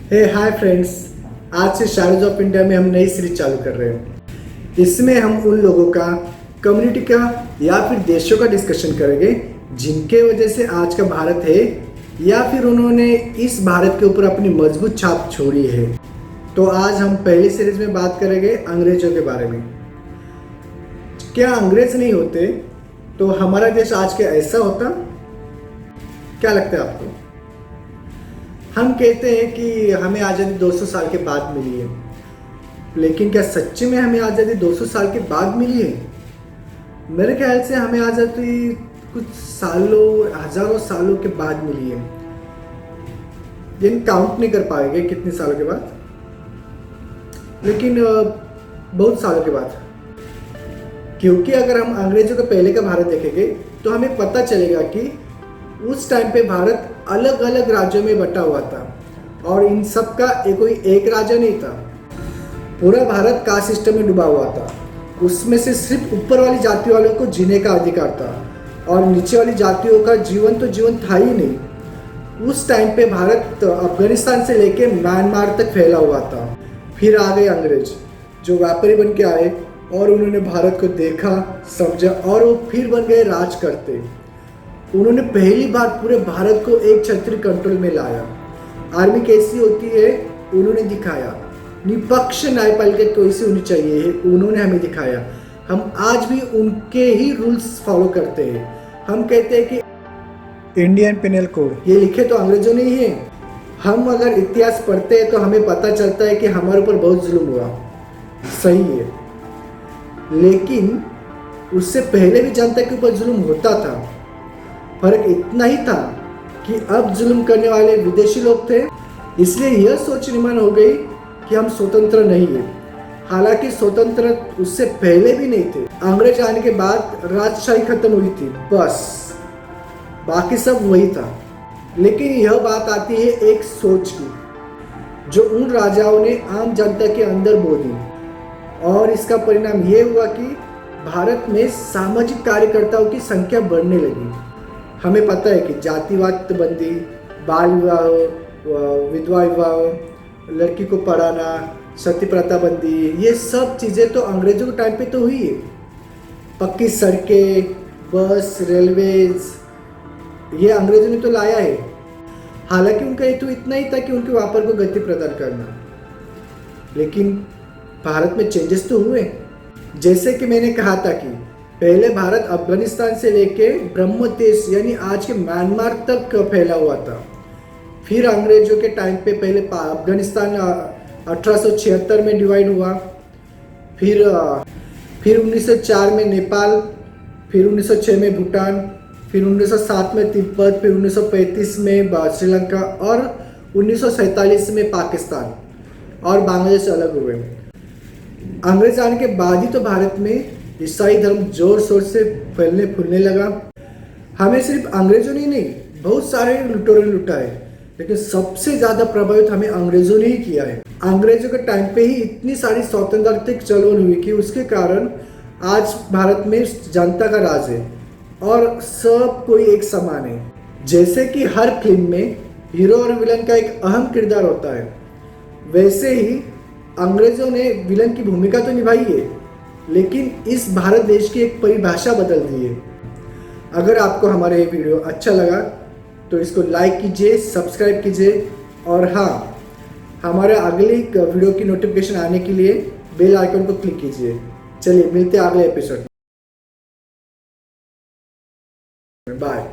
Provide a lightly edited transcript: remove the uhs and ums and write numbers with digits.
Hi friends. आज से शायर्स of India में हम नई सीरीज चालू कर रहे हैं। इसमें हम उन लोगों का, कम्युनिटी का या फिर देशों का डिस्कशन करेंगे जिनके वजह से आज का भारत है या फिर उन्होंने इस भारत के ऊपर अपनी मजबूत छाप छोड़ी है। तो आज हम पहली सीरीज में बात करेंगे अंग्रेजों के बारे में। क्या अंग्रेज नहीं होते तो हमारा देश आज के ऐसा होता? क्या लगता है आपको? हम कहते हैं कि हमें आज़ादी 200 साल के बाद मिली है, लेकिन क्या सच्ची में हमें आज़ादी 200 साल के बाद मिली है? मेरे ख्याल से हमें आज़ादी कुछ सालों, हजारों सालों के बाद मिली है। ये काउंट नहीं कर पाएंगे कितने सालों के बाद, लेकिन बहुत सालों के बाद। क्योंकि अगर हम अंग्रेजों के पहले का भारत देखेंगे तो हमें पता चलेगा कि उस टाइम पे भारत अलग अलग राज्यों में बटा हुआ था और इन सब का कोई एक राज्य नहीं था। पूरा भारत कास्ट सिस्टम में डूबा हुआ था। उसमें से सिर्फ ऊपर वाली जाति वालों को जीने का अधिकार था और नीचे वाली जातियों का जीवन तो जीवन था ही नहीं। उस टाइम पे भारत अफगानिस्तान से लेके म्यांमार तक फैला हुआ था। फिर आ गए अंग्रेज जो व्यापारी बन के आए और उन्होंने भारत को देखा, समझा और वो फिर बन गए राज करते। उन्होंने पहली बार पूरे भारत को एक छतरी कंट्रोल में लाया। आर्मी कैसी होती है उन्होंने दिखाया। निष्पक्ष न्यायपालिका कैसी होनी चाहिए है उन्होंने हमें दिखाया। हम आज भी उनके ही रूल्स फॉलो करते हैं। हम कहते हैं कि इंडियन पिनल कोड ये लिखे तो अंग्रेजों ने ही है। हम अगर इतिहास पढ़ते हैं तो हमें पता चलता है कि हमारे ऊपर बहुत जुल्म हुआ, सही है, लेकिन उससे पहले भी जनता के ऊपर जुल्म होता था। फर्क इतना ही था कि अब जुल्म करने वाले विदेशी लोग थे, इसलिए यह सोच निर्माण हो गई कि हम स्वतंत्र नहीं है। हालांकि स्वतंत्र उससे पहले भी नहीं थे। अंग्रेज आने के बाद राजशाही खत्म हुई थी, बस बाकी सब वही था। लेकिन यह बात आती है एक सोच की जो उन राजाओं ने आम जनता के अंदर बो दी और इसका परिणाम यह हुआ कि भारत में सामाजिक कार्यकर्ताओं की संख्या बढ़ने लगी। हमें पता है कि जातिवाद बंदी, बाल विवाह, विधवा विवाह, लड़की को पढ़ाना, सती प्रथा बंदी, ये सब चीज़ें तो अंग्रेजों के टाइम पे तो हुई है। पक्की सड़कें, बस, रेलवेज, ये अंग्रेजों ने तो लाया है। हालांकि उनका ये तो इतना ही था कि उनके व्यापार को गति प्रदान करना, लेकिन भारत में चेंजेस तो हुए। जैसे कि मैंने कहा था कि पहले भारत अफगानिस्तान से लेके ब्रह्मदेश यानी आज के म्यांमार तक फैला हुआ था। फिर अंग्रेजों के टाइम पे पहले अफगानिस्तान 1876 में डिवाइड हुआ, फिर 1904 में नेपाल, फिर 1906 में भूटान, फिर 1907 में तिब्बत, फिर 1935 में श्रीलंका और 1947 में पाकिस्तान और बांग्लादेश अलग हुए। अंग्रेज आने के बाद ही तो भारत में ईसाई धर्म जोर शोर से फैलने फूलने लगा। हमें सिर्फ अंग्रेजों ने नहीं, बहुत सारे लुटेरों ने लुटा है, लेकिन सबसे ज़्यादा प्रभावित हमें अंग्रेजों ने ही किया है। अंग्रेजों के टाइम पे ही इतनी सारी स्वतंत्रता चलोन हुई कि उसके कारण आज भारत में जनता का राज है और सब कोई एक समान है। जैसे कि हर फिल्म में हीरो और विलन का एक अहम किरदार होता है, वैसे ही अंग्रेजों ने विलन की भूमिका तो निभाई है, लेकिन इस भारत देश की एक परिभाषा बदल दी है। अगर आपको हमारा ये वीडियो अच्छा लगा तो इसको लाइक कीजिए, सब्सक्राइब कीजिए और हाँ, हमारे अगली वीडियो की नोटिफिकेशन आने के लिए बेल आइकन को क्लिक कीजिए। चलिए मिलते हैं अगले एपिसोड में। बाय।